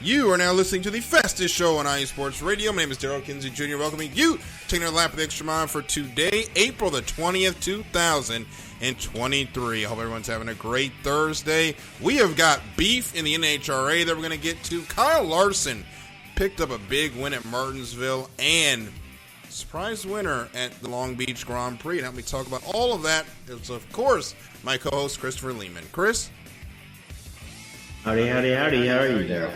You are now listening to the fastest show on IE Sports Radio. My name is Daryl Kinsey Jr. Welcoming you, taking a lap of the extra mile for today, April the 20th, 2023. I hope everyone's having a great Thursday. We have got beef in the NHRA that we're going to get to. Kyle Larson picked up a big win at Martinsville and surprise winner at the Long Beach Grand Prix. And help me talk about all of that is, of course, my co-host, Christopher Lehman. Chris? Howdy. How are you there?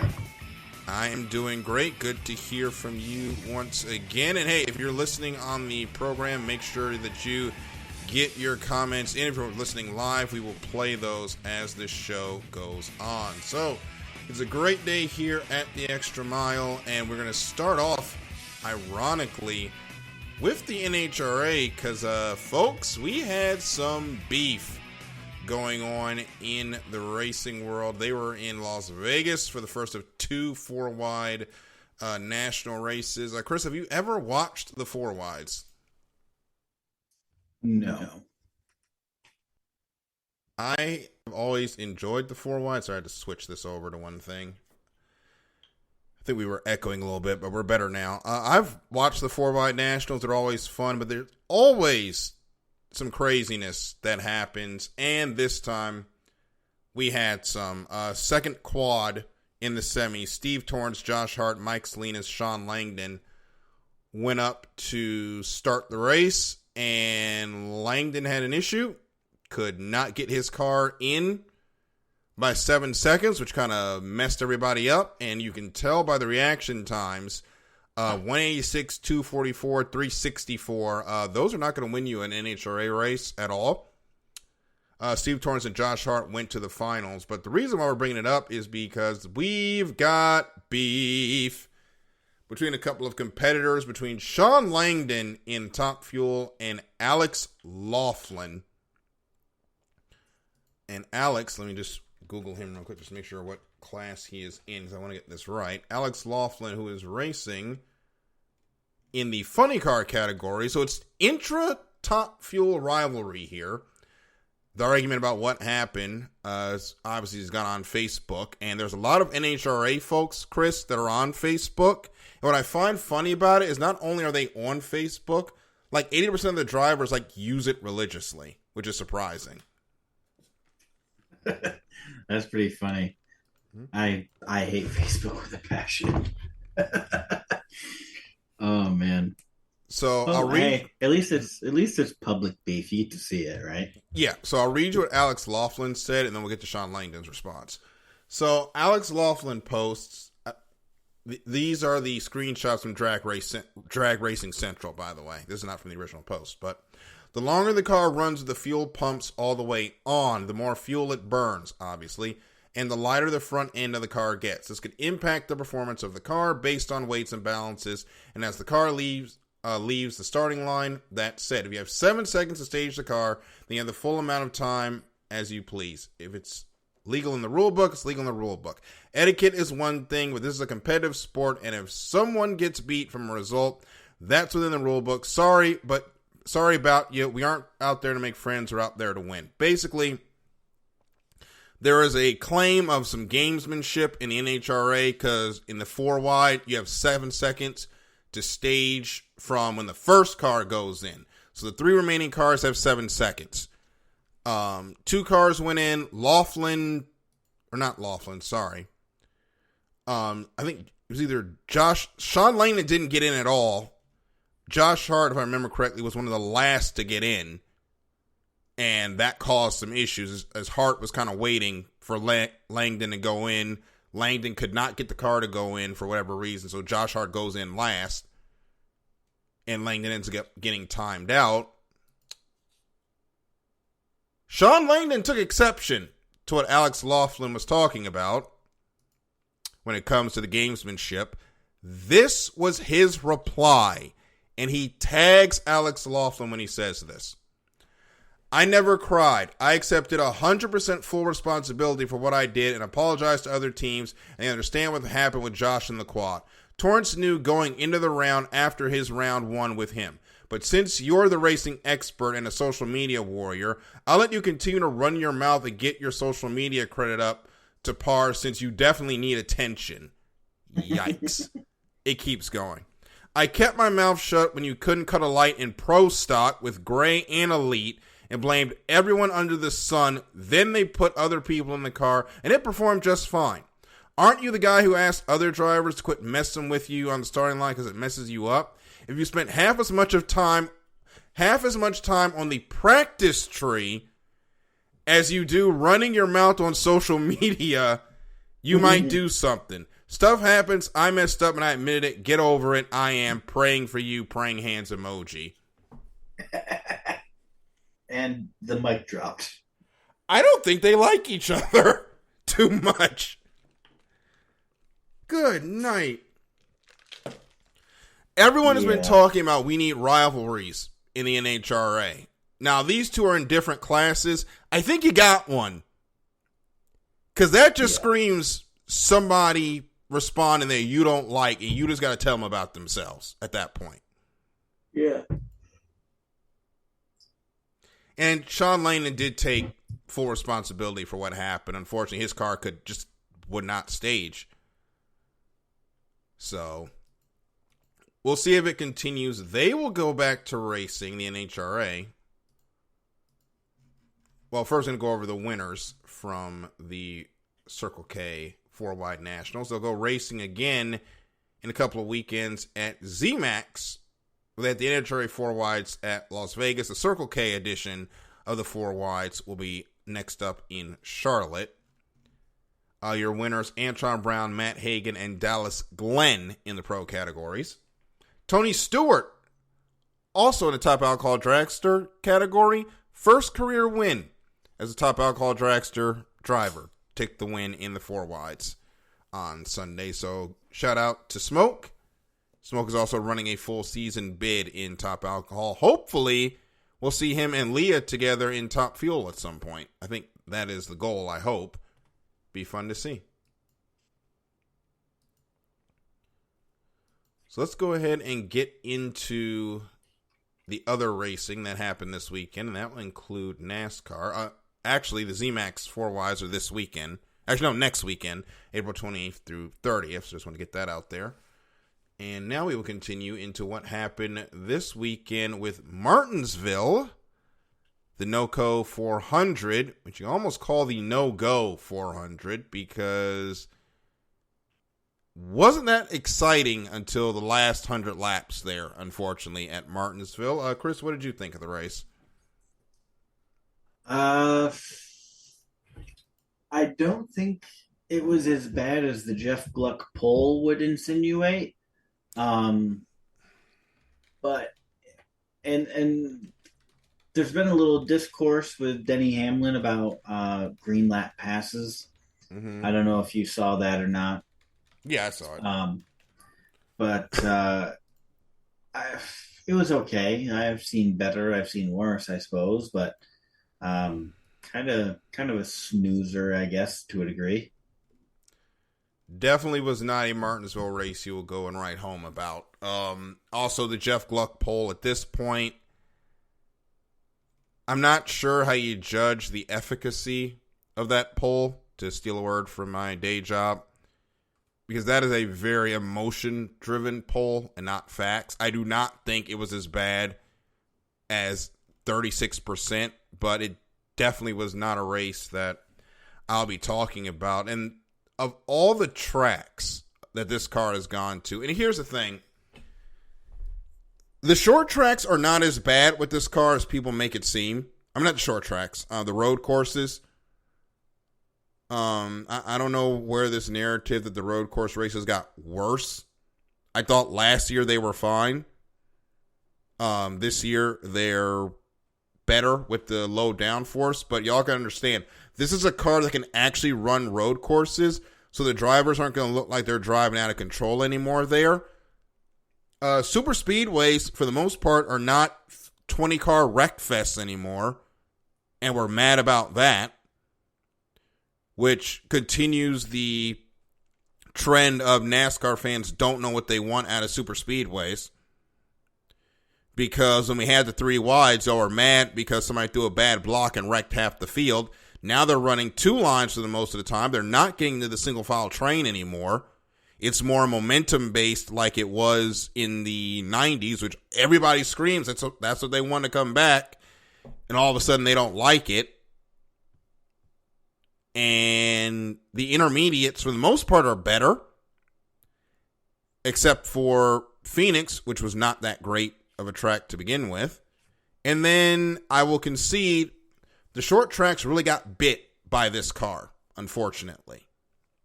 I am doing great. Good to hear from you once again. And hey, if you're listening on the program, make sure that you get your comments in. If you're listening live, we will play those as this show goes on. So it's a great day here at the Extra Mile, and we're going to start off, ironically, with the NHRA because, folks, we had some beef going on in the racing world. They were in Las Vegas for the first of two four-wide national races. Chris, have you ever watched the four-wides? No. I have always enjoyed the four-wides. So I had to switch this over to one thing. I think we were echoing a little bit, but we're better now. I've watched the four-wide nationals. They're always fun, but there's always some craziness that happens, and this time we had some second quad in the semis. Steve Torrence, Josh Hart, Mike Salinas, Sean Langdon went up to start the race, and Langdon had an issue, could not get his car in by 7 seconds, which kind of messed everybody up, and you can tell by the reaction times. 186, 244, 364. Those are not going to win you an NHRA race at all. Steve Torrence and Josh Hart went to the finals. But the reason why we're bringing it up is because we've got beef between a couple of competitors, between Sean Langdon in Top Fuel and Alex Laughlin. And Alex, let me just Google him real quick just to make sure what class he is in, because I want to get this right. Alex Laughlin, who is racing in the funny car category. So it's intra-Top Fuel rivalry here. The argument about what happened, obviously has gone on Facebook, and there's a lot of NHRA folks, Chris, that are on Facebook. And what I find funny about it is not only are they on Facebook, like 80% of the drivers use it religiously, which is surprising. That's pretty funny. I hate Facebook with a passion. Oh man. So I'll read. Hey, at least it's public beef. You get to see it, right? Yeah. So I'll read you what Alex Laughlin said, and then we'll get to Sean Langdon's response. So Alex Laughlin posts. These are the screenshots from Drag Racing Central, by the way. This is not from the original post, but the longer the car runs with the fuel pumps all the way on, the more fuel it burns, obviously, and the lighter the front end of the car gets. This could impact the performance of the car based on weights and balances, and as the car leaves the starting line, that said, if you have 7 seconds to stage the car, then you have the full amount of time as you please. If it's legal in the rule book, it's legal in the rule book. Etiquette is one thing, but this is a competitive sport, and if someone gets beat from a result, that's within the rule book. Sorry about you. We aren't out there to make friends. We're out there to win. Basically, there is a claim of some gamesmanship in the NHRA because in the four-wide, you have 7 seconds to stage from when the first car goes in. So the 3 remaining cars have 7 seconds. 2 cars went in. Sean Langdon didn't get in at all. Josh Hart, if I remember correctly, was one of the last to get in. And that caused some issues as Hart was kind of waiting for Langdon to go in. Langdon could not get the car to go in for whatever reason, so Josh Hart goes in last. And Langdon ends up getting timed out. Sean Langdon took exception to what Alex Laughlin was talking about when it comes to the gamesmanship. This was his reply, and he tags Alex Laughlin when he says this. I never cried. I accepted 100% full responsibility for what I did and apologized to other teams, and I understand what happened with Josh in the quad. Torrence knew going into the round after his round 1 with him. But since you're the racing expert and a social media warrior, I'll let you continue to run your mouth and get your social media credit up to par since you definitely need attention. Yikes. It keeps going. I kept my mouth shut when you couldn't cut a light in Pro Stock with Gray and Elite and blamed everyone under the sun. Then they put other people in the car and it performed just fine. Aren't you the guy who asked other drivers to quit messing with you on the starting line because it messes you up? If you spent half as much time on the practice tree as you do running your mouth on social media, you might do something. Stuff happens. I messed up and I admitted it. Get over it. I am praying for you. Praying hands emoji. And the mic dropped. I don't think they like each other too much. Good night. Everyone has been talking about we need rivalries in the NHRA. Now, these two are in different classes. I think you got one. Because that just screams somebody responding that you don't like, and you just got to tell them about themselves at that point. Yeah. And Sean Langdon did take full responsibility for what happened. Unfortunately, his car would not stage. So, we'll see if it continues. They will go back to racing, the NHRA. Well, first I'm going to go over the winners from the Circle K 4-Wide Nationals. They'll go racing again in a couple of weekends at ZMAX, at the NHRA 4-Wides at Las Vegas. The Circle K edition of the 4-Wides will be next up in Charlotte. Your winners, Antron Brown, Matt Hagan, and Dallas Glenn in the pro categories. Tony Stewart, also in the top alcohol dragster category, first career win as a top alcohol dragster driver. Took the win in the 4-Wides on Sunday. So shout out to Smoke. Smoke is also running a full season bid in top alcohol. Hopefully we'll see him and Leah together in top fuel at some point. I think that is the goal, I hope. Be fun to see. So let's go ahead and get into the other racing that happened this weekend, and that will include NASCAR. Actually, the ZMAX 4-Wides are this weekend. Actually, no, next weekend, April 28th through 30th. So just want to get that out there. And now we will continue into what happened this weekend with Martinsville, the NOCO 400, which you almost call the no-go 400 because wasn't that exciting until the last 100 laps there, unfortunately, at Martinsville. Chris, what did you think of the race? I don't think it was as bad as the Jeff Gluck poll would insinuate. But there's been a little discourse with Denny Hamlin about green lap passes. Mm-hmm. I don't know if you saw that or not. Yeah, I saw it. But it was okay. I've seen better. I've seen worse, I suppose. But kind of a snoozer, I guess, to a degree. Definitely was not a Martinsville race you will go and write home about. Also, the Jeff Gluck poll at this point, I'm not sure how you judge the efficacy of that poll, to steal a word from my day job, because that is a very emotion-driven poll and not facts. I do not think it was as bad as 36%, but it definitely was not a race that I'll be talking about. And of all the tracks that this car has gone to, and here's the thing, the short tracks are not as bad with this car as people make it seem. I'm not the short tracks, the road courses. I don't know where this narrative that the road course races got worse. I thought last year they were fine. This year they're better with the low downforce, but y'all can understand, this is a car that can actually run road courses, so the drivers aren't going to look like they're driving out of control anymore there. Super speedways, for the most part, are not 20-car wreck fests anymore, and we're mad about that, which continues the trend of NASCAR fans don't know what they want out of super speedways. Because when we had the 3 wides, they were mad because somebody threw a bad block and wrecked half the field. Now they're running 2 lines for the most of the time. They're not getting to the single file train anymore. It's more momentum based like it was in the 90s, which everybody screams that's what they want to come back, and all of a sudden they don't like it. And the intermediates, for the most part, are better, except for Phoenix, which was not that great of a track to begin with. And then I will concede the short tracks really got bit by this car, unfortunately.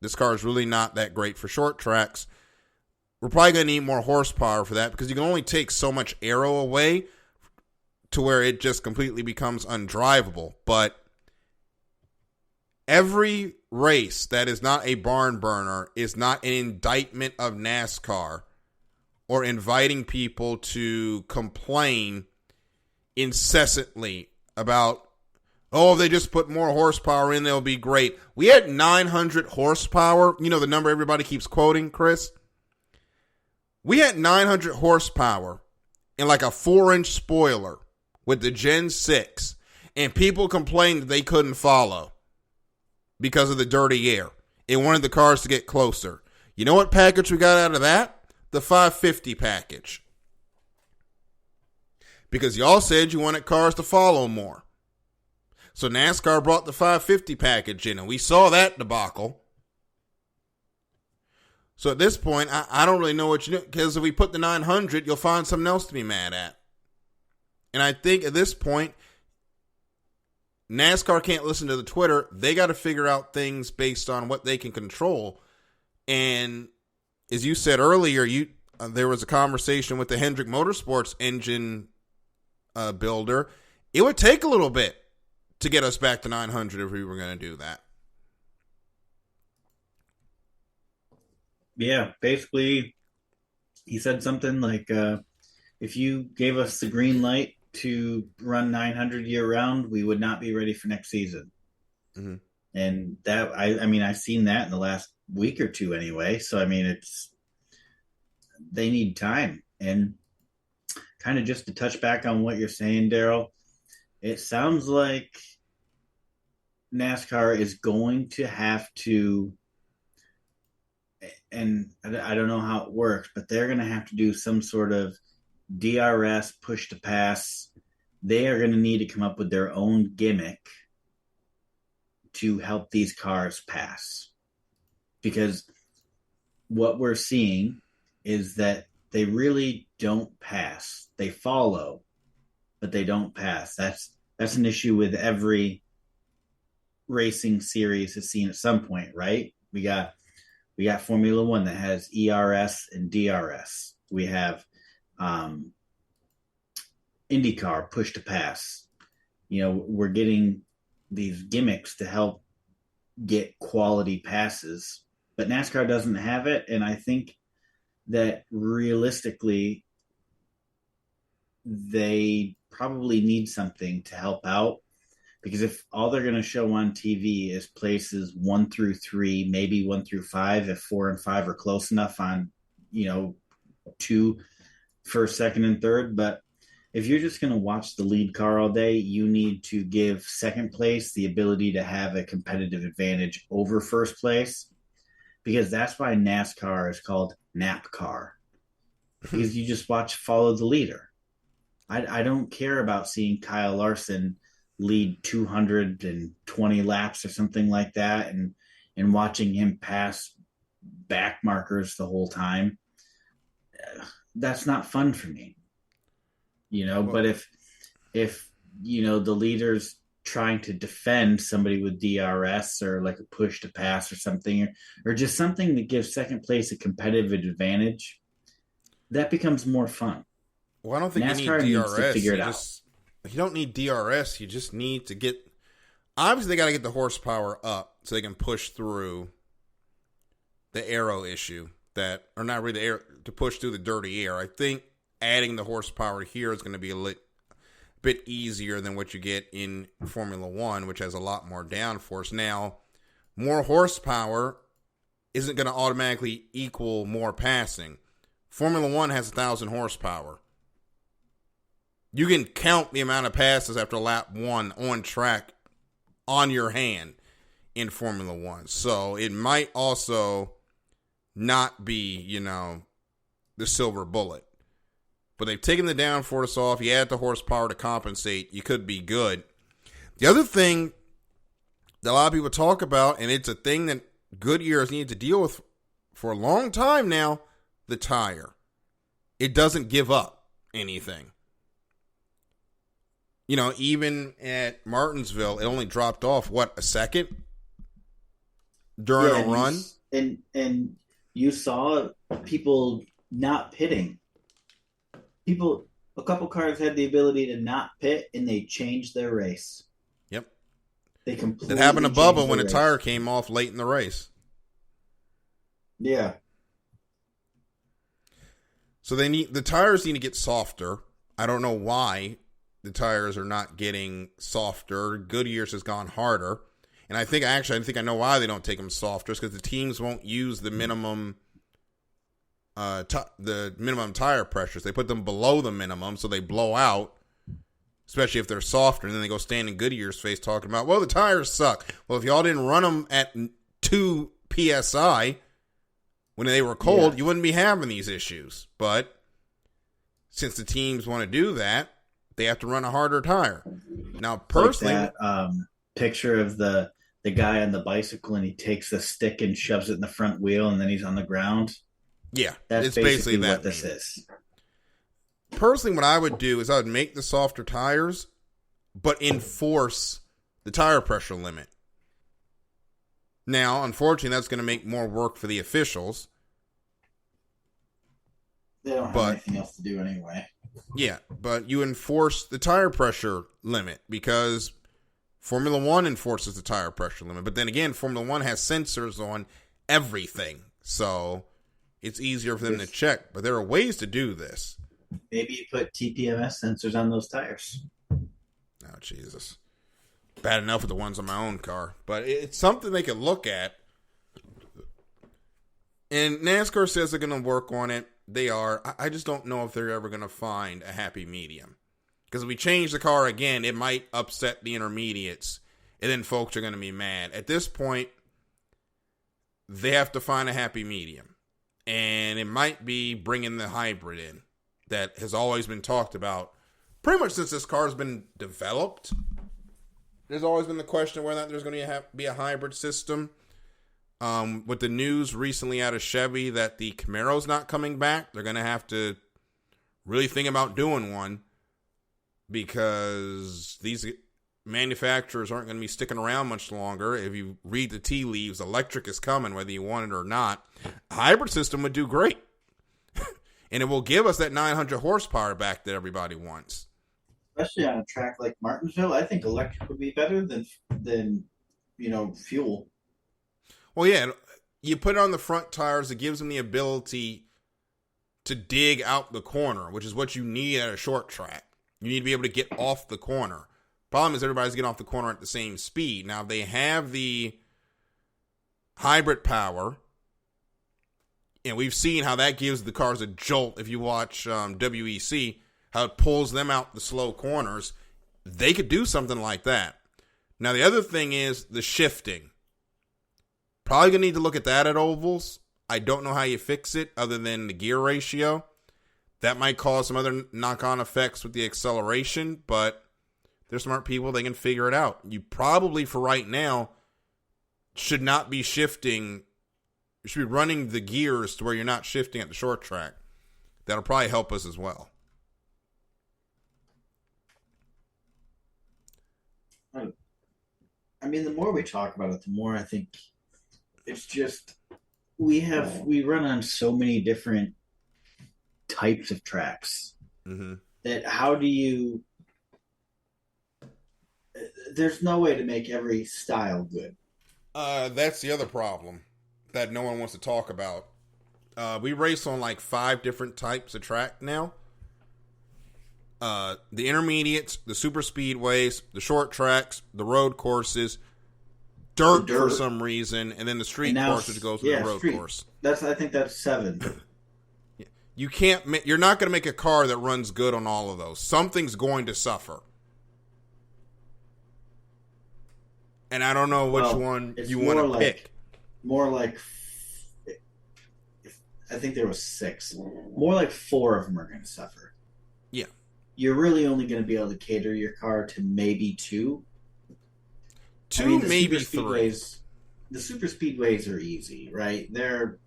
This car is really not that great for short tracks. We're probably going to need more horsepower for that because you can only take so much aero away to where it just completely becomes undrivable. But every race that is not a barn burner is not an indictment of NASCAR or inviting people to complain incessantly about, oh, if they just put more horsepower in, they'll be great. We had 900 horsepower. You know the number everybody keeps quoting, Chris? We had 900 horsepower in like a 4-inch spoiler with the Gen 6, and people complained that they couldn't follow because of the dirty air. It wanted the cars to get closer. You know what package we got out of that? The 550 package. Because y'all said you wanted cars to follow more. So NASCAR brought the 550 package in, and we saw that debacle. So at this point, I don't really know what you do, because if we put the 900, you'll find something else to be mad at. And I think at this point, NASCAR can't listen to the Twitter. They got to figure out things based on what they can control. And as you said earlier, there was a conversation with the Hendrick Motorsports engine builder. It would take a little bit to get us back to 900 if we were going to do that. Yeah, basically, he said something like, if you gave us the green light to run 900 year round, we would not be ready for next season. Mm-hmm. And that, I mean, I've seen that in the last week or two anyway. So, I mean, they need time. And kind of just to touch back on what you're saying, Daryl, it sounds like NASCAR is going to have to, and I don't know how it works, but they're going to have to do some sort of DRS push to pass. They are going to need to come up with their own gimmick to help these cars pass. Because what we're seeing is that they really don't pass. They follow, but they don't pass. That's an issue with every racing series has seen at some point, right? We got Formula One that has ERS and DRS. We have IndyCar push to pass. You know, we're getting these gimmicks to help get quality passes, but NASCAR doesn't have it. And I think that realistically, they probably need something to help out, because if all they're going to show on TV is places 1 through 3, maybe 1 through 5, if 4 and 5 are close enough on, 2, first, second, and third. But if you're just going to watch the lead car all day, you need to give second place the ability to have a competitive advantage over first place, because that's why NASCAR is called NAPCAR, because you just follow the leader. I don't care about seeing Kyle Larson lead 220 laps or something like that and watching him pass back markers the whole time. That's not fun for me, but if the leader's trying to defend somebody with DRS or like a push to pass or something, or just something that gives second place a competitive advantage, that becomes more fun. Well, I don't think NASCAR you need needs DRS. to figure it out. You don't need DRS. You just need to get... Obviously, they got to get the horsepower up so they can push through the aero issue. Or not really the air, to push through the dirty air. I think adding the horsepower here is going to be a bit easier than what you get in Formula One, which has a lot more downforce. Now, more horsepower isn't going to automatically equal more passing. Formula One has 1,000 horsepower. You can count the amount of passes after lap 1 on track on your hand in Formula One. So it might also not be, the silver bullet. But they've taken the downforce off. You add the horsepower to compensate. You could be good. The other thing that a lot of people talk about, and it's a thing that Goodyear has needed to deal with for a long time now, the tire. It doesn't give up anything. Even at Martinsville, it only dropped off, a second during a run? And you saw people not pitting. A couple cars had the ability to not pit, and they changed their race. Yep. They completely That happened to Bubba when a race. tire came off late in the race. Yeah. So the tires need to get softer. I don't know why the tires are not getting softer. Goodyear's has gone harder. And I think I know why they don't take them softer. It's because the teams won't use the minimum tire pressures. They put them below the minimum, so they blow out, especially if they're softer. And then they go stand in Goodyear's face talking about, well, the tires suck. Well, if y'all didn't run them at 2 PSI when they were cold, you wouldn't be having these issues. But since the teams want to do that, they have to run a harder tire. Now, personally, like that picture of the guy on the bicycle, and he takes the stick and shoves it in the front wheel, and then he's on the ground. Yeah, that's it's basically what that this is. Personally, what I would do is I would make the softer tires, but enforce the tire pressure limit. Now, unfortunately, that's going to make more work for the officials. They don't have anything else to do anyway. Yeah, but you enforce the tire pressure limit because Formula One enforces the tire pressure limit. But then again, Formula One has sensors on everything. So it's easier for them to check. But there are ways to do this. Maybe you put TPMS sensors on those tires. Oh, Jesus. Bad enough with the ones on my own car. But it's something they can look at. And NASCAR says they're going to work on it. They are. I just don't know if they're ever going to find a happy medium. Because if we change the car again, it might upset the intermediates. And then folks are going to be mad. At this point, they have to find a happy medium. And it might be bringing the hybrid in. That has always been talked about. Pretty much since this car has been developed. There's always been the question of whether or not there's going to be a hybrid system. With the news recently out of Chevy that the Camaro's not coming back, they're going to have to really think about doing one because these manufacturers aren't going to be sticking around much longer. If you read the tea leaves, electric is coming whether you want it or not. A hybrid system would do great. And it will give us that 900 horsepower back that everybody wants. Especially on a track like Martinsville, I think electric would be better than fuel. Well, yeah, you put it on the front tires. It gives them the ability to dig out the corner, which is what you need at a short track. You need to be able to get off the corner. Problem is everybody's getting off the corner at the same speed. Now, they have the hybrid power, and we've seen how that gives the cars a jolt. If you watch WEC, how it pulls them out the slow corners. They could do something like that. Now, the other thing is the shifting. Probably going to need to look at that at ovals. I don't know how you fix it other than the gear ratio. That might cause some other knock-on effects with the acceleration, but they're smart people. They can figure it out. You probably, for right now, should not be shifting. You should be running the gears to where you're not shifting at the short track. That'll probably help us as well. I mean, the more we talk about it, the more I think it's just we run on so many different types of tracks that how do you? There's no way to make every style good. That's the other problem that no one wants to talk about. We race on like 5 different types of track now. The intermediates, the super speedways, the short tracks, the road courses, dirt for some reason, and then the street course, which goes with the road course. I think that's 7. You can't. You're not going to make a car that runs good on all of those. Something's going to suffer, and I don't know which one you want to pick. More like I think there was 6. More like 4 of them are going to suffer. Yeah. You're really only going to be able to cater your car to maybe 2. Two, maybe 3. The super speedways are easy, right? They're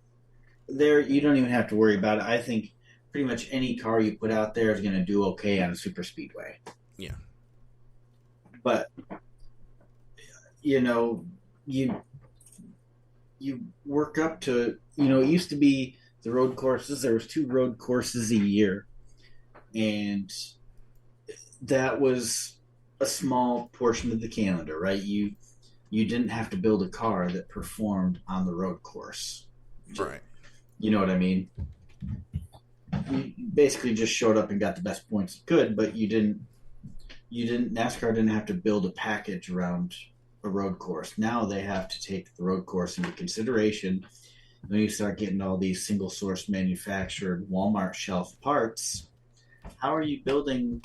you don't even have to worry about it. I think pretty much any car you put out there is going to do okay on a super speedway. Yeah. But you know, you work up to, it used to be the road courses. There was 2 road courses a year, and that was a small portion of the calendar, right? You didn't have to build a car that performed on the road course. Right. You know what I mean? You basically just showed up and got the best points you could, but NASCAR didn't have to build a package around a road course. Now they have to take the road course into consideration. When you start getting all these single source manufactured Walmart shelf parts, how are you building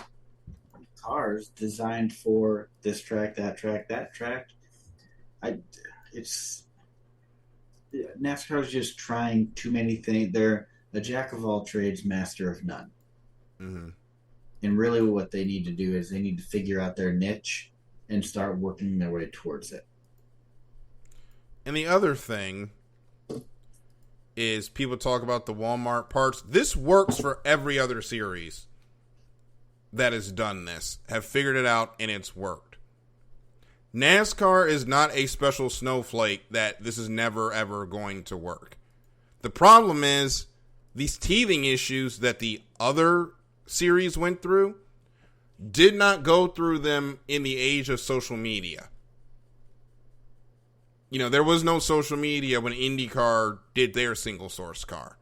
cars designed for this track, that track, that track? NASCAR is just trying too many things. They're a jack of all trades, master of none. Mm-hmm. And really what they need to do is they need to figure out their niche and start working their way towards it. And the other thing is people talk about the Walmart parts. This works for every other series that has done this, have figured it out, and it's worked. NASCAR is not a special snowflake that this is never, ever going to work. The problem is these teething issues that the other series went through did not go through them in the age of social media. There was no social media when IndyCar did their single source car.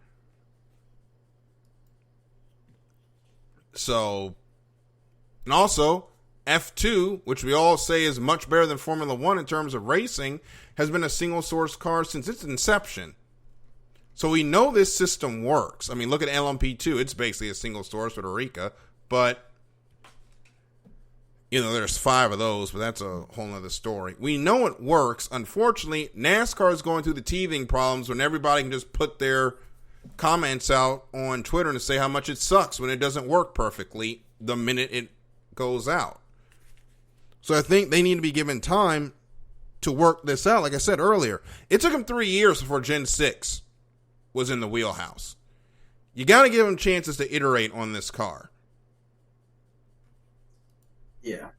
So, and also, F2, which we all say is much better than Formula 1 in terms of racing, has been a single source car since its inception. So we know this system works. I mean, look at LMP2. It's basically a single source with Eureka, but there's 5 of those, but that's a whole other story. We know it works. Unfortunately, NASCAR is going through the teething problems when everybody can just put their comments out on Twitter and say how much it sucks when it doesn't work perfectly the minute it goes out. So I think they need to be given time to work this out. Like I said earlier, it took them 3 years before Gen 6 was in the wheelhouse. You got to give them chances to iterate on this car. Yeah.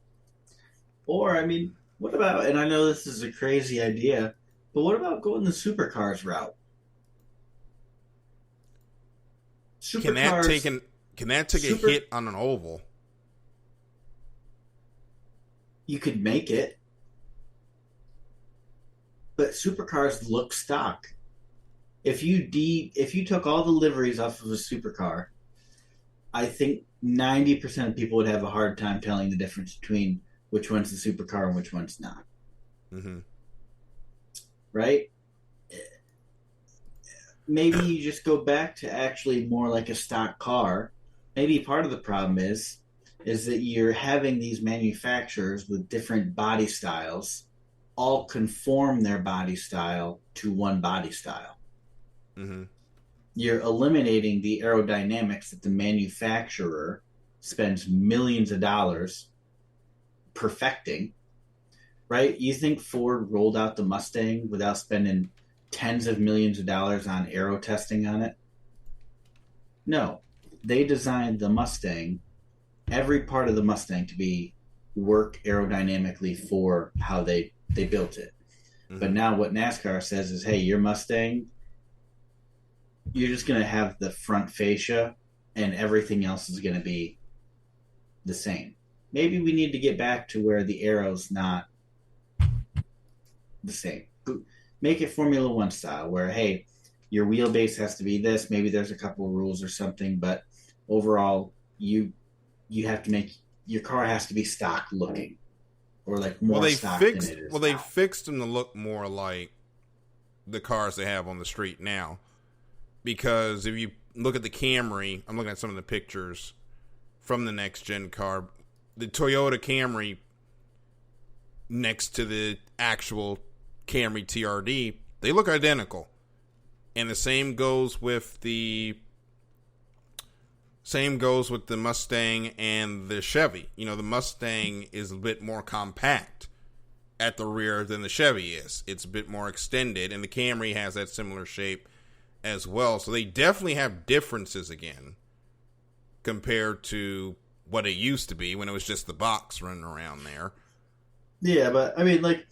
Or, I mean, what about, and I know this is a crazy idea, but what about going the supercars route? Can that take a hit on an oval? You could make it. But supercars look stock. If you took all the liveries off of a supercar, I think 90% of people would have a hard time telling the difference between which one's the supercar and which one's not. Mm-hmm. Right? Maybe you just go back to actually more like a stock car. Maybe part of the problem is that you're having these manufacturers with different body styles all conform their body style to one body style. Mm-hmm. You're eliminating the aerodynamics that the manufacturer spends millions of dollars perfecting, right? You think Ford rolled out the Mustang without spending tens of millions of dollars on aero testing on it? No. They designed the Mustang, every part of the Mustang, to work aerodynamically for how they built it. Mm-hmm. But now what NASCAR says is, hey, your Mustang, you're just going to have the front fascia and everything else is going to be the same. Maybe we need to get back to where the aero's not the same. Make it Formula One style where, hey, your wheelbase has to be this. Maybe there's a couple of rules or something, but overall, you have to make your car has to be stock looking, or like more stock than it is. Well, they fixed them to look more like the cars they have on the street now. Because if you look at the Camry, I'm looking at some of the pictures from the next gen car. The Toyota Camry next to the actual Camry TRD, they look identical. And the same goes with the Mustang and the Chevy. You know, the Mustang is a bit more compact at the rear than the Chevy is. It's a bit more extended, and the Camry has that similar shape as well. So they definitely have differences again compared to what it used to be when it was just the box running around there. Yeah, but I mean, like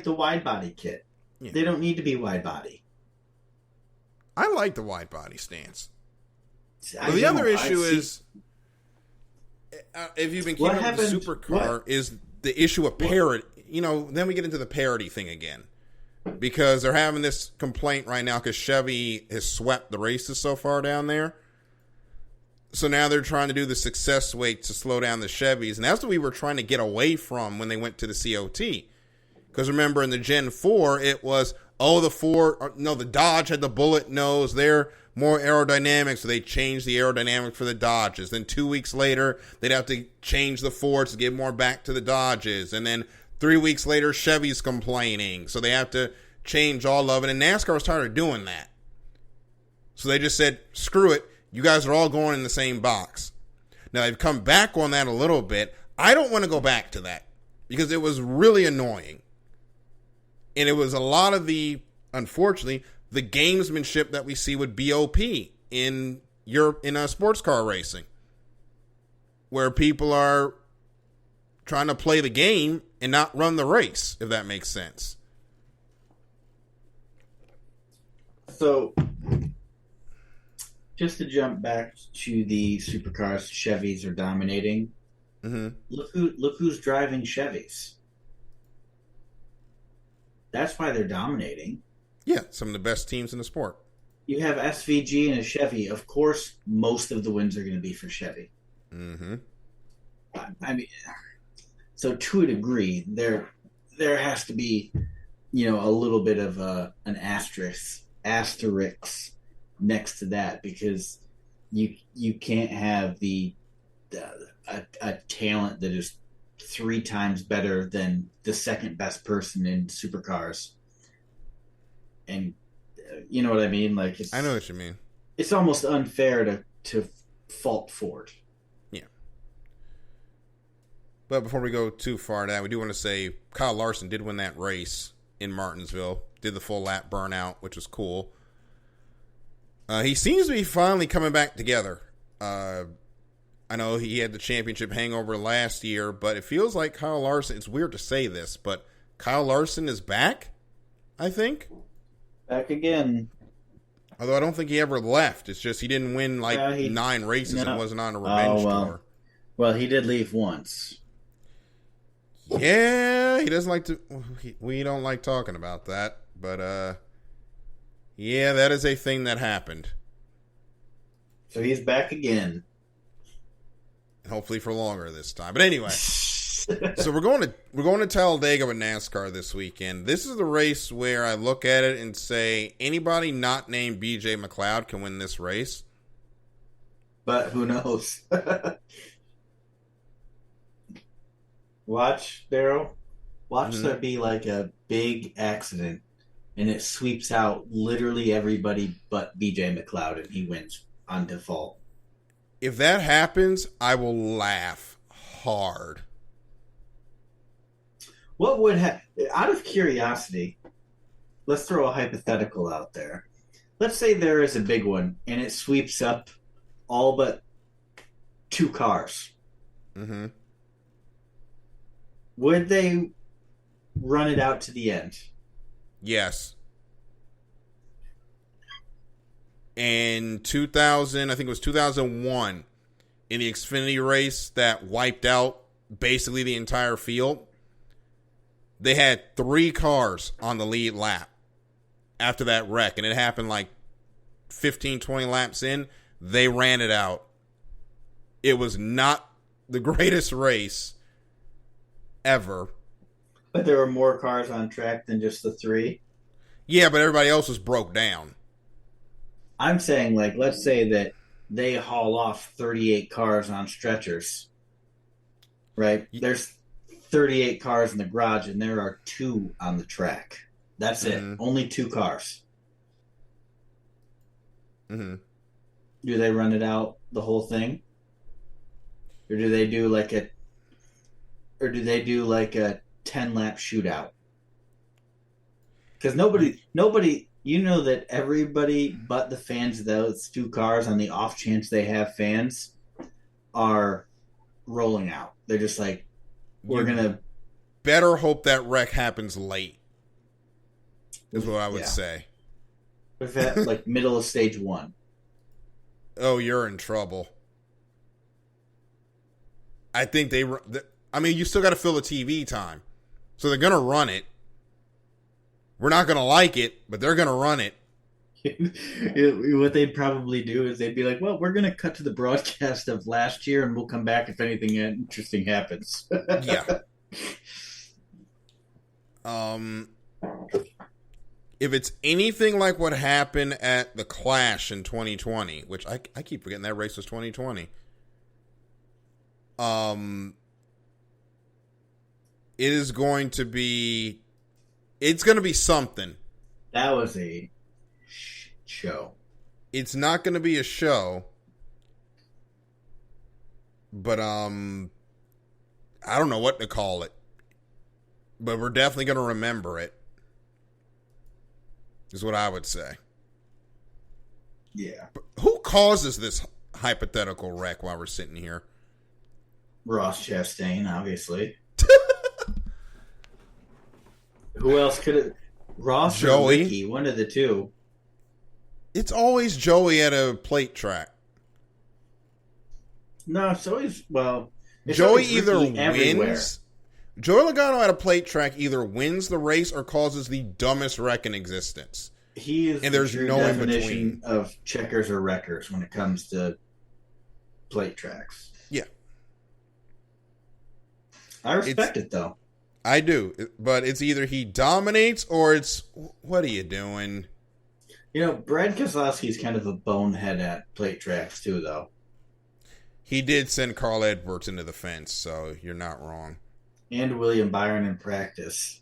the wide body kit. Yeah. They don't need to be wide body. I like the wide body stance. Well, the other issue is, if you've been keeping up with the supercar, is the issue of parity. You know, then we get into the parity thing again. Because they're having this complaint right now because Chevy has swept the races so far down there. So now they're trying to do the success weight to slow down the Chevys. And that's what we were trying to get away from when they went to the COT. Because remember, in the Gen 4, it was, the Dodge had the bullet nose. They're more aerodynamic, so they changed the aerodynamic for the Dodges. Then 2 weeks later, they'd have to change the Fords to give more back to the Dodges. And then 3 weeks later, Chevy's complaining, so they have to change all of it. And NASCAR was tired of doing that. So they just said, screw it. You guys are all going in the same box. Now, they've come back on that a little bit. I don't want to go back to that because it was really annoying. And it was a lot of unfortunately, the gamesmanship that we see with BOP in sports car racing, where people are trying to play the game and not run the race, if that makes sense. So, just to jump back to the supercars, Chevys are dominating. Mm-hmm. Look who's driving Chevys. That's why they're dominating. Yeah, some of the best teams in the sport. You have SVG and a Chevy. Of course, most of the wins are going to be for Chevy. Mm-hmm. I mean, so to a degree, there has to be, a little bit of an asterisk next to that, because you can't have a talent that is 3 times better than the second best person in supercars. And you know what I mean? Like, I know what you mean. It's almost unfair to fault Ford. Yeah. But before we go too far down, we do want to say Kyle Larson did win that race in Martinsville. Did the full lap burnout, which was cool. He seems to be finally coming back together. I know he had the championship hangover last year, but it feels like Kyle Larson, it's weird to say this, but Kyle Larson is back, I think. Back again. Although I don't think he ever left. It's just he didn't win 9 races and wasn't on a revenge tour. Well, he did leave once. Yeah, he doesn't like to. We don't like talking about that, but yeah, that is a thing that happened. So he's back again. Hopefully for longer this time. But anyway, so we're going to Talladega with NASCAR this weekend. This is the race where I look at it and say anybody not named BJ McLeod can win this race. But who knows? Watch, Daryl. Watch there be like a big accident and it sweeps out literally everybody but BJ McLeod and he wins on default. If that happens, I will laugh hard. What would out of curiosity, let's throw a hypothetical out there. Let's say there is a big one and it sweeps up all but 2 cars. Mm-hmm. Would they run it out to the end? Yes. In 2000, I think it was 2001, in the Xfinity race that wiped out basically the entire field, they had 3 cars on the lead lap after that wreck, and it happened like 15, 20 laps in. They ran it out. It was not the greatest race ever. But there were more cars on track than just the 3? Yeah, but everybody else was broke down. I'm saying, like, let's say that they haul off 38 cars on stretchers, right? There's 38 cars in the garage, and there are 2 on the track. That's it. Only 2 cars. Mm-hmm. Do they run it out the whole thing, or do they do like a 10 lap shootout? Because nobody, you know that everybody but the fans of those two cars, on the off chance they have fans, are rolling out. They're just like, we're gonna. Better hope that wreck happens late. Is what I would say. If at like middle of stage 1. Oh, you're in trouble. I think you still got to fill the TV time. So they're going to run it. We're not going to like it, but they're going to run it. What they'd probably do is they'd be like, well, we're going to cut to the broadcast of last year and we'll come back if anything interesting happens. Yeah. If it's anything like what happened at the Clash in 2020, which I keep forgetting that race was 2020. It's going to be something. That was a show. It's not going to be a show, but I don't know what to call it. But we're definitely going to remember it. Is what I would say. Yeah. But who causes this hypothetical wreck while we're sitting here? Ross Chastain, obviously. Who else could it? Ross Joey. Or Ricky, one of the two. It's always Joey at a plate track. No, it's always, well... Joey either wins... everywhere. Joey Logano at a plate track either wins the race or causes the dumbest wreck in existence. He is and there's the true no definition in between of checkers or wreckers when it comes to plate tracks. Yeah. I respect it, though. I do. But it's either he dominates or it's, what are you doing? You know, Brad Keselowski's kind of a bonehead at plate tracks, too, though. He did send Carl Edwards into the fence, so you're not wrong. And William Byron in practice.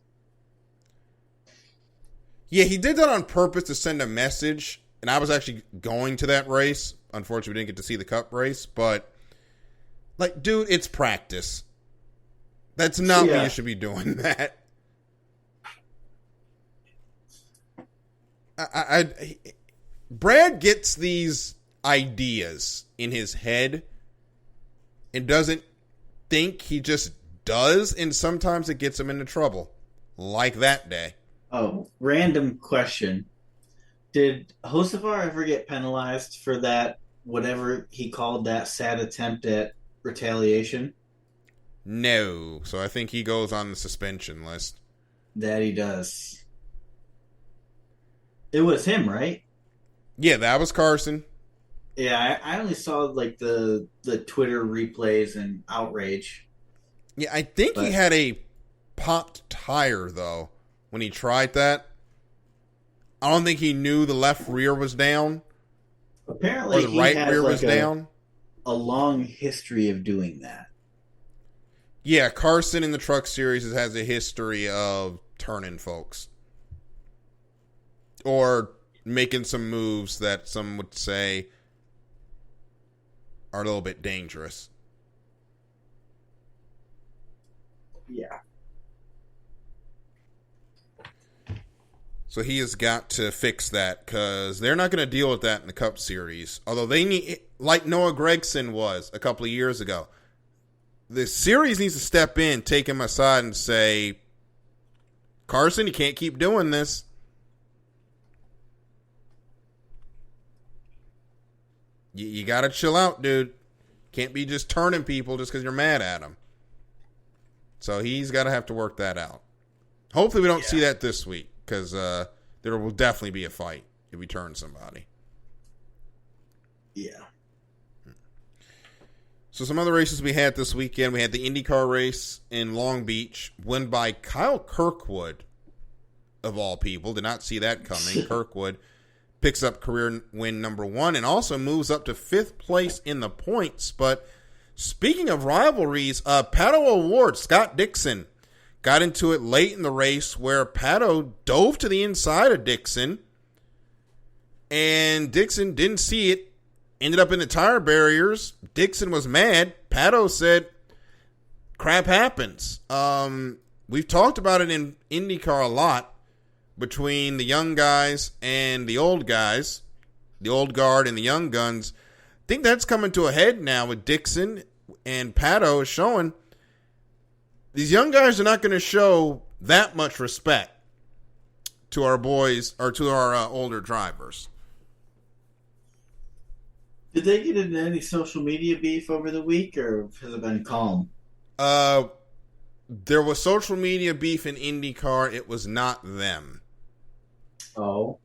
Yeah, he did that on purpose to send a message. And I was actually going to that race. Unfortunately, we didn't get to see the Cup race. But, like, dude, it's practice. That's not when you should be doing that. Brad gets these ideas in his head and doesn't think, he just does, and sometimes it gets him into trouble. Like that day. Oh, random question. Did Hocevar ever get penalized for that, whatever he called that sad attempt at retaliation? No. So I think he goes on the suspension list. That he does. It was him, right? Yeah, that was Carson. Yeah, I only saw like the Twitter replays and outrage. Yeah, I think he had a popped tire, though, when he tried that. I don't think he knew the left rear was down. Apparently, or the right rear was down. A long history of doing that. Yeah, Carson in the Truck Series has a history of turning folks. Or making some moves that some would say are a little bit dangerous. Yeah. So he has got to fix that because they're not going to deal with that in the Cup Series. Although they need, like Noah Gragson was a couple of years ago, the series needs to step in, take him aside and say, Carson, you can't keep doing this. You got to chill out, dude. Can't be just turning people just because you're mad at them. So he's got to have to work that out. Hopefully we don't see that this week because there will definitely be a fight if we turn somebody. Yeah. So some other races we had this weekend. We had the IndyCar race in Long Beach, won by Kyle Kirkwood, of all people. Did not see that coming. Kirkwood picks up career win number 1 and also moves up to 5th place in the points. But speaking of rivalries, Pato O'Ward, Scott Dixon, got into it late in the race where Pato dove to the inside of Dixon and Dixon didn't see it. Ended up in the tire barriers. Dixon was mad. Pato said, crap happens. We've talked about it in IndyCar a lot between the young guys and the old guys, the old guard and the young guns. I think that's coming to a head now with Dixon, and Pato is showing these young guys are not going to show that much respect to our boys or to our older drivers. Did they get into any social media beef over the week, or has it been calm? There was social media beef in IndyCar. It was not them. Oh.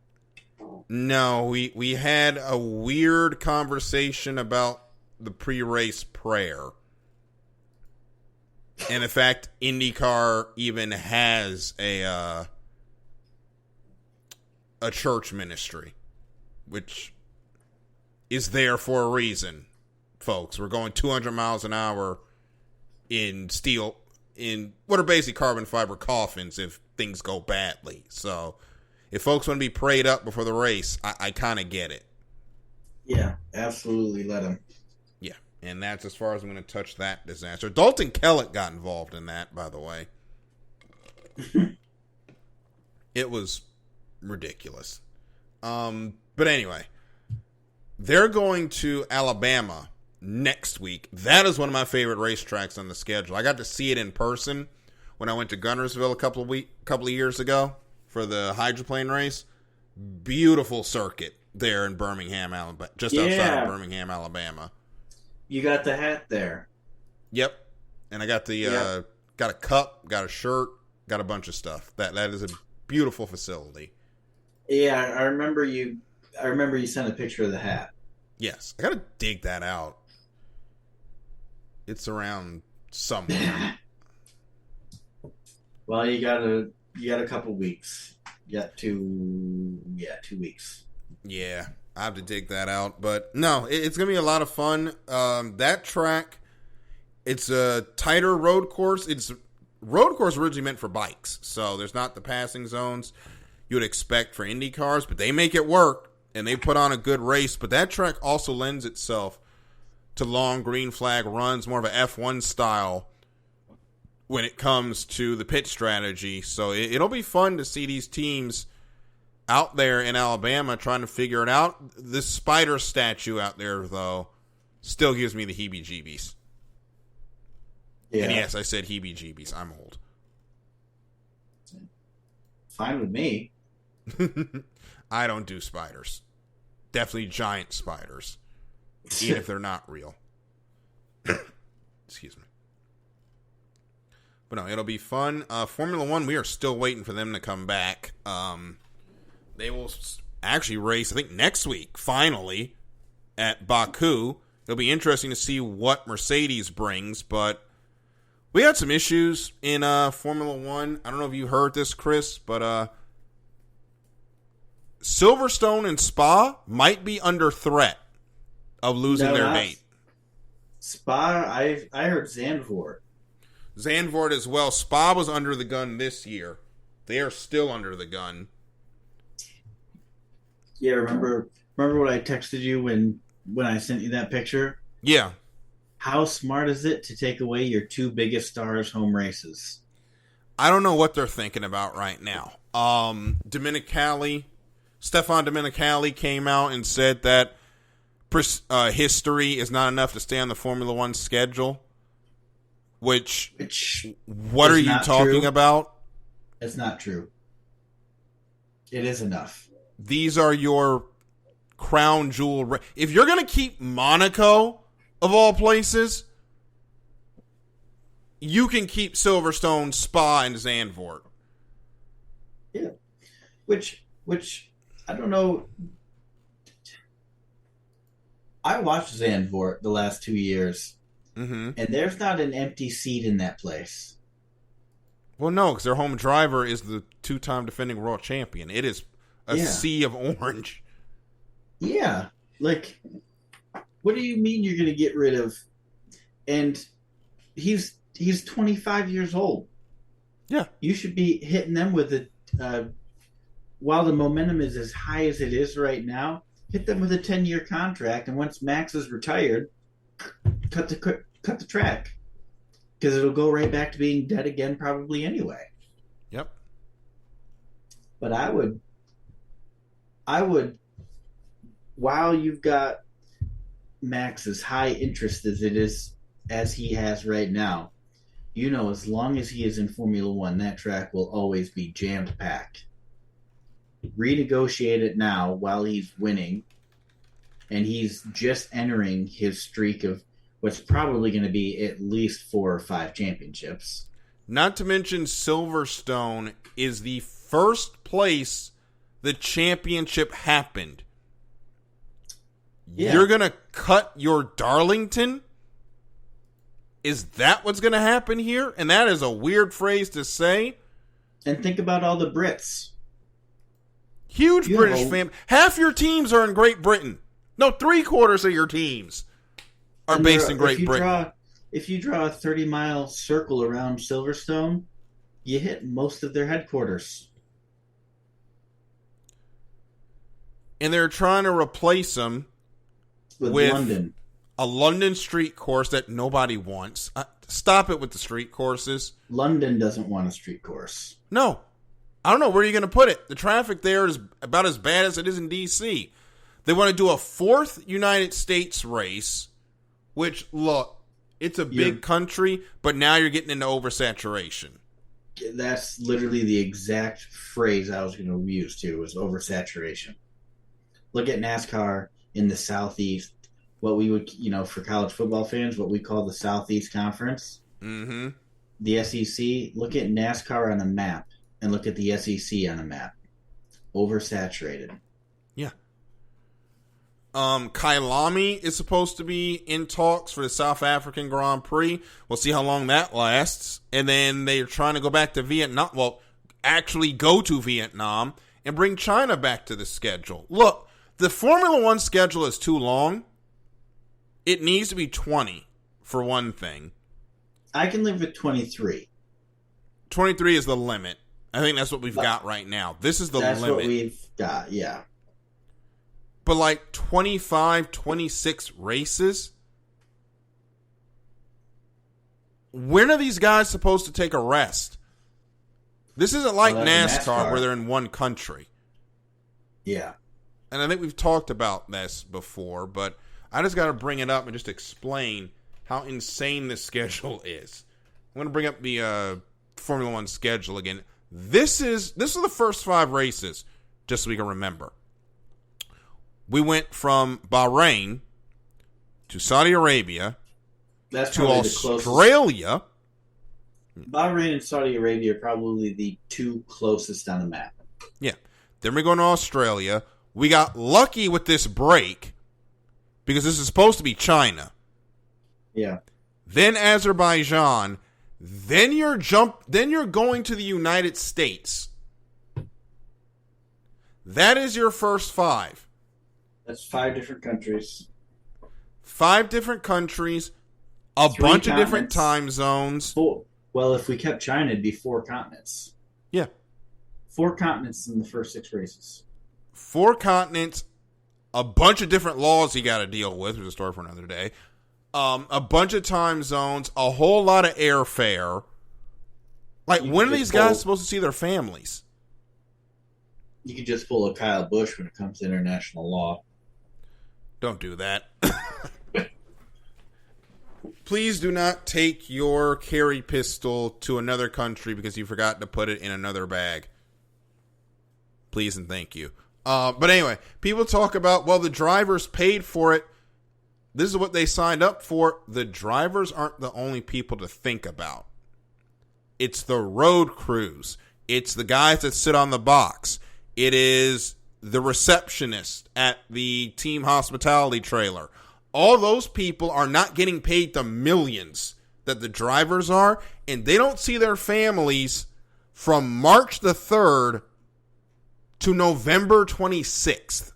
No, we had a weird conversation about the pre-race prayer. And in fact, IndyCar even has a church ministry, which is there for a reason, folks. We're going 200 miles an hour in steel, in what are basically carbon fiber coffins if things go badly. So if folks want to be prayed up before the race, I kind of get it. Yeah, absolutely. Let them. Yeah, and that's as far as I'm going to touch that disaster. Dalton Kellett got involved in that, by the way. It was ridiculous. But anyway, they're going to Alabama next week. That is one of my favorite racetracks on the schedule. I got to see it in person when I went to Guntersville a couple of years ago for the hydroplane race. Beautiful circuit there in Birmingham, Alabama, just outside of Birmingham, Alabama. You got the hat there. Yep, and I got the got a cup, got a shirt, got a bunch of stuff. That is a beautiful facility. Yeah, I remember you sent a picture of the hat. Yes, I got to dig that out. It's around somewhere. Well, you got a couple weeks. You got 2 weeks. Yeah, I have to dig that out. But no, it's going to be a lot of fun. That track, it's a tighter road course. It's road course originally meant for bikes, so there's not the passing zones you would expect for Indy cars, but they make it work, and they put on a good race. But that track also lends itself to long green flag runs, more of a F1 style when it comes to the pit strategy. So it'll be fun to see these teams out there in Alabama trying to figure it out. This spider statue out there, though, still gives me the heebie-jeebies. Yeah. And yes, I said heebie-jeebies. I'm old. Fine with me. I don't do spiders. Definitely giant spiders. Even if they're not real. Excuse me. But no, it'll be fun. Formula One, we are still waiting for them to come back. They will actually race, I think, next week, finally, at Baku. It'll be interesting to see what Mercedes brings, but we had some issues in Formula One. I don't know if you heard this, Chris, but Silverstone and Spa might be under threat of losing their date. Spa, I heard Zandvoort. Zandvoort as well. Spa was under the gun this year. They are still under the gun. Yeah, remember what I texted you when I sent you that picture? Yeah. How smart is it to take away your two biggest stars' home races? I don't know what they're thinking about right now. Stefan Domenicali came out and said that history is not enough to stay on the Formula One schedule. Which what are you talking about? It's not true. It is enough. These are your crown jewel. If you're going to keep Monaco, of all places, you can keep Silverstone, Spa, and Zandvoort. Yeah. Which I don't know. I watched Zandvoort the last 2 years. Mm-hmm. And there's not an empty seat in that place. Well, no, because their home driver is the two-time defending world champion. It is a sea of orange. Yeah. Like, what do you mean you're going to get rid of? And he's 25 years old. Yeah. You should be hitting them with while the momentum is as high as it is right now, hit them with a 10-year contract, and once Max is retired, cut the track because it'll go right back to being dead again probably anyway. Yep. But I would, while you've got Max as high interest as he has right now, as long as he is in Formula One, that track will always be jammed packed. Renegotiate it now while he's winning, and he's just entering his streak of what's probably going to be at least 4 or 5 championships. Not to mention Silverstone is the first place the championship happened. Yeah. You're going to cut your Darlington? Is that what's going to happen here? And that is a weird phrase to say. And think about all the Brits. Huge British family. Half your teams are in Great Britain. No, 3/4 of your teams are based in Great Britain. If you draw a 30-mile circle around Silverstone, you hit most of their headquarters. And they're trying to replace them with London. A London street course that nobody wants. Stop it with the street courses. London doesn't want a street course. No. I don't know where you're going to put it. The traffic there is about as bad as it is in D.C. They want to do a 4th United States race, which, look, it's a big country, but now you're getting into oversaturation. That's literally the exact phrase I was going to use, too, was oversaturation. Look at NASCAR in the Southeast, what we would, for college football fans, what we call the Southeast Conference. Mm-hmm. The SEC, look at NASCAR on a map and look at the SEC on a map. Oversaturated. Yeah. Kailami is supposed to be in talks for the South African Grand Prix. We'll see how long that lasts. And then they're trying to go back to Vietnam. Well, actually go to Vietnam and bring China back to the schedule. Look, the Formula One schedule is too long. It needs to be 20, for one thing. I can live with 23. 23 is the limit. I think that's what we've got right now. This is the limit. That's what we've got, yeah. But like 25, 26 races? When are these guys supposed to take a rest? This isn't like NASCAR where they're in one country. Yeah. And I think we've talked about this before, but I just got to bring it up and just explain how insane this schedule is. I'm going to bring up the Formula One schedule again. This is the first 5 races, just so we can remember. We went from Bahrain to Saudi Arabia to Australia. Bahrain and Saudi Arabia are probably the 2 closest on the map. Yeah. Then we're going to Australia. We got lucky with this break because this is supposed to be China. Yeah. Then Azerbaijan. Then you're going to the United States. That is your first 5. That's 5 different countries. 5 different countries, a bunch of different time zones. 4. Well, if we kept China, it'd be 4 continents. Yeah. 4 continents in the first 6 races. 4 continents, a bunch of different laws you got to deal with. There's a story for another day. A bunch of time zones, a whole lot of airfare. Like, when are these guys supposed to see their families? You could just pull a Kyle Busch when it comes to international law. Don't do that. Please do not take your carry pistol to another country because you forgot to put it in another bag. Please and thank you. But anyway, people talk about, well, the drivers paid for it. This is what they signed up for. The drivers aren't the only people to think about. It's the road crews. It's the guys that sit on the box. It is the receptionist at the team hospitality trailer. All those people are not getting paid the millions that the drivers are, and they don't see their families from March the 3rd to November 26th.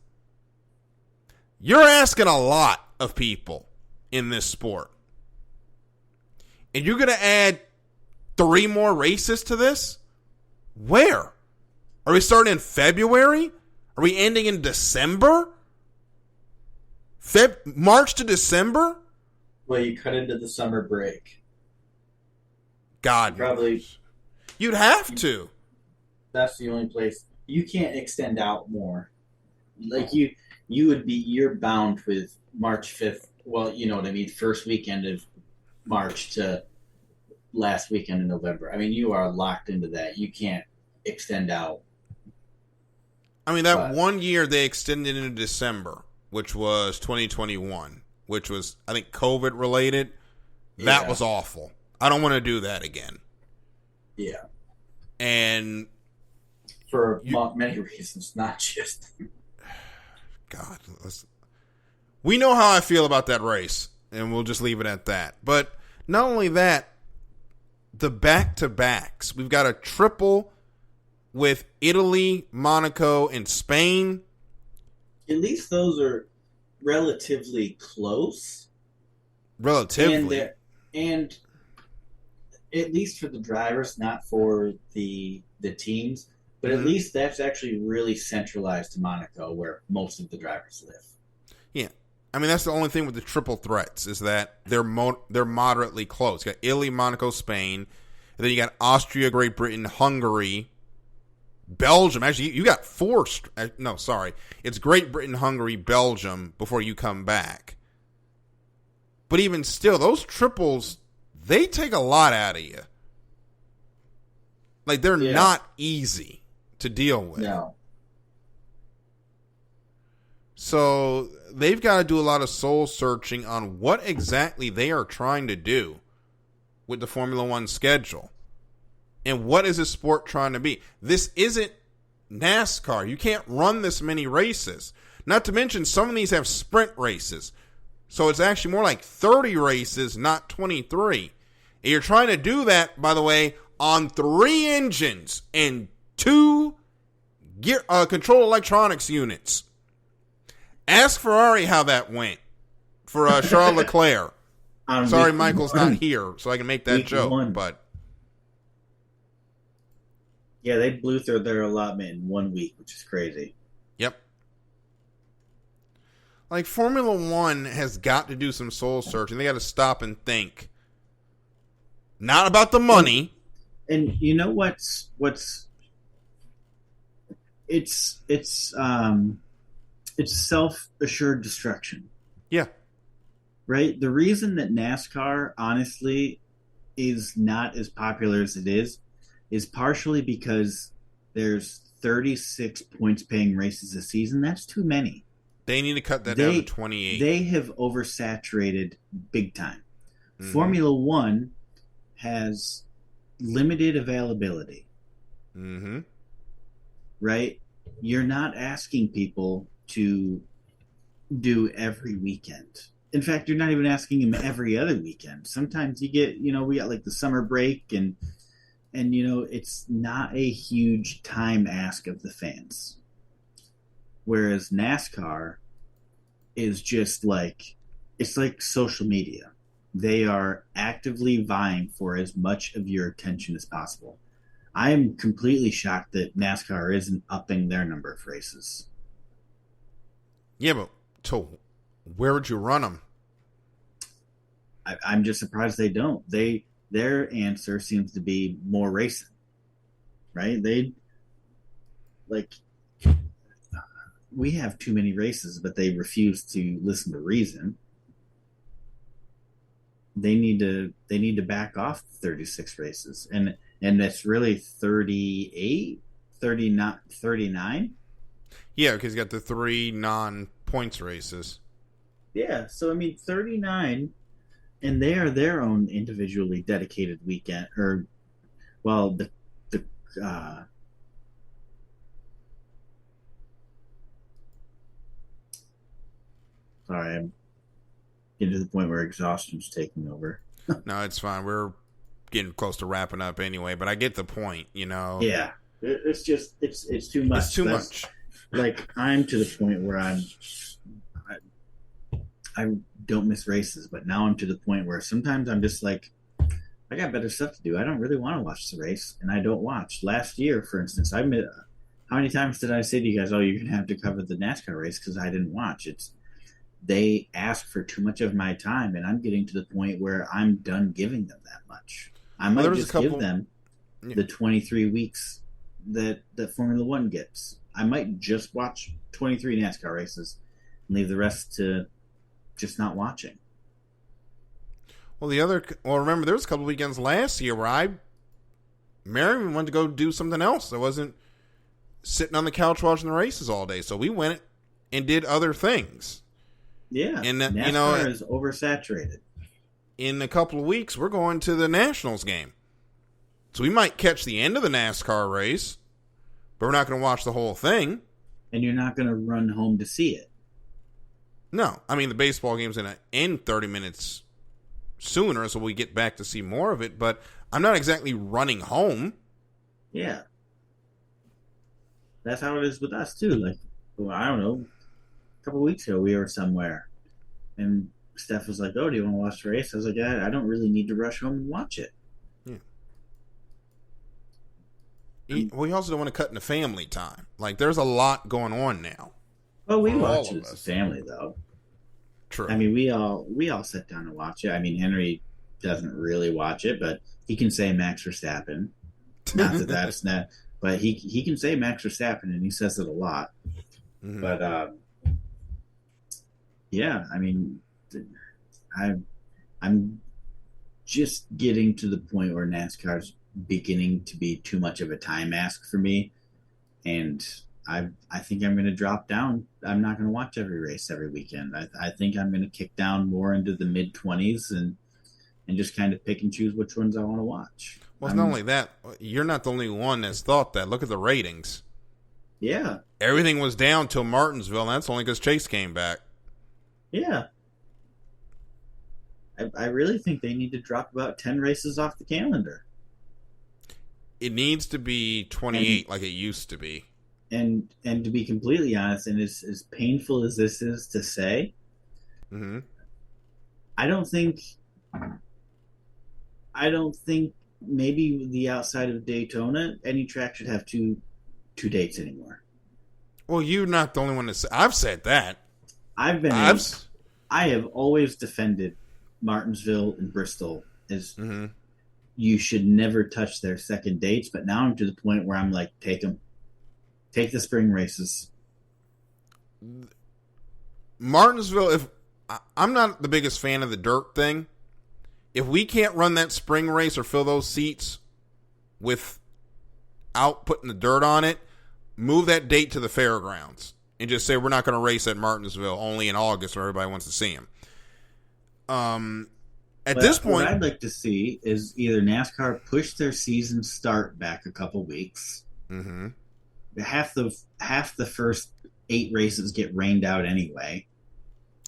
You're asking a lot of people in this sport. And you're going to add 3 more races to this? Where? Are we starting in February? Are we ending in December? March to December? Well, you cut into the summer break. God, probably. You'd have to. That's the only place you can't extend out more. Like you're bound with March 5th. Well, you know what I mean. First weekend of March to last weekend in November. I mean, you are locked into that. You can't extend out. I mean, that one year they extended into December, which was 2021, which was, I think, COVID related. That was awful. I don't want to do that again. Yeah. And for many reasons, not just. God, we know how I feel about that race, and we'll just leave it at that. But not only that, the back-to-backs. We've got a triple with Italy, Monaco, and Spain. At least those are relatively close. Relatively. And at least for the drivers, not for the teams, but at least that's actually really centralized to Monaco, where most of the drivers live. Yeah. I mean, that's the only thing with the triple threats is that they're moderately close. You got Italy, Monaco, Spain, and then you got Austria, Great Britain, Hungary, Belgium. Actually, you got four. No, sorry. It's Great Britain, Hungary, Belgium before you come back. But even still, those triples, they take a lot out of you. Like, they're not easy to deal with. No. So they've got to do a lot of soul searching on what exactly they are trying to do with the Formula One schedule. And what is this sport trying to be? This isn't NASCAR. You can't run this many races. Not to mention, some of these have sprint races. So it's actually more like 30 races, not 23. And you're trying to do that, by the way, on 3 engines and 2 gear control electronics units. Ask Ferrari how that went for Charles Leclerc. Sorry, Michael's not here, so I can make that joke. But yeah, they blew through their allotment in 1 week, which is crazy. Yep. Like, Formula One has got to do some soul searching. They got to stop and think. Not about the money. And you know what's it's self-assured destruction. Yeah. Right? The reason that NASCAR, honestly, is not as popular as it is partially because there's 36 points-paying races a season. That's too many. They need to cut that down to 28. They have oversaturated big time. Mm-hmm. Formula One has limited availability. Mm-hmm. Right? You're not asking people to do every weekend. In fact, you're not even asking them every other weekend. Sometimes you get, we got like the summer break and it's not a huge time ask of the fans. Whereas NASCAR is just like, it's like social media. They are actively vying for as much of your attention as possible. I am completely shocked that NASCAR isn't upping their number of races. Yeah, but where would you run them? I'm just surprised they don't. Their answer seems to be more racing, right? We have too many races, but they refuse to listen to reason. They need to back off 36 races, and that's really 38, 39. Yeah, because you got the 3 non-points races. Yeah, so 39, and they are their own individually dedicated weekend, sorry, I'm getting to the point where exhaustion's taking over. No, it's fine. We're getting close to wrapping up anyway, but I get the point, Yeah, it's just it's too much. It's too much. Like, I'm to the point where I don't miss races, but now I'm to the point where sometimes I'm just like, I got better stuff to do. I don't really want to watch the race, and I don't watch. Last year, for instance, How many times did I say to you guys, "Oh, you're gonna have to cover the NASCAR race" because I didn't watch? They ask for too much of my time, and I'm getting to the point where I'm done giving them that much. I Well, there might was a just give couple. them Yeah. the 23 weeks that Formula One gets. I might just watch 23 NASCAR races and leave the rest to just not watching. Well, remember there was a couple weekends last year where Mary wanted to go do something else. I wasn't sitting on the couch watching the races all day, so we went and did other things. Yeah, And NASCAR is oversaturated. in a couple of weeks we're going to the Nationals game, so we might catch the end of the NASCAR race, but we're not going to watch the whole thing. And you're not going to run home to see it. No, I mean the baseball game's going to end 30 minutes sooner, so we get back to see more of it. But I'm not exactly running home. Yeah, that's how it is with us too. Like, well, I don't know, a couple of weeks ago we were somewhere, and Steph was like, "Oh, do you want to watch the race?" I was like, "I don't really need to rush home and watch it." Yeah. We also don't want to cut into family time. Like, there's a lot going on now. Well, we For watch all it of as a us. family, though. True. I mean, we all sit down and watch it. I mean, Henry doesn't really watch it, but he can say Max Verstappen. Not that that's not, but he can say Max Verstappen, and he says it a lot. Mhm. But yeah, I mean, I I'm just getting to the point where NASCAR's beginning to be too much of a time ask for me, and I think I'm going to drop down. I'm not going to watch every race every weekend. I think I'm going to kick down more into the mid 20s and just kind of pick and choose which ones I want to watch. Well, it's not only that. You're not the only one that's thought that. Look at the ratings. Yeah, Everything was down till Martinsville, and that's only because Chase came back. yeah. I really think they need to drop about 10 races off the calendar. It needs to be 28 like it used to be. And to be completely honest, and as painful as this is to say, Mm-hmm. I don't think I don't think maybe the outside of Daytona, any track should have two dates anymore. Well, you're not the only one to say. I've said that. I have always defended Martinsville and Bristol as Mm-hmm. you should never touch their second dates, but now I'm to the point where I'm like, take them. Take the spring races. Martinsville, I'm not the biggest fan of the dirt thing. If we can't run that spring race or fill those seats without putting the dirt on it, move that date to the fairgrounds and just say we're not going to race at Martinsville only in August where everybody wants to see them. At this point, what I'd like to see is either NASCAR push their season start back a couple weeks. mm-hmm. Half the first 8 races get rained out anyway.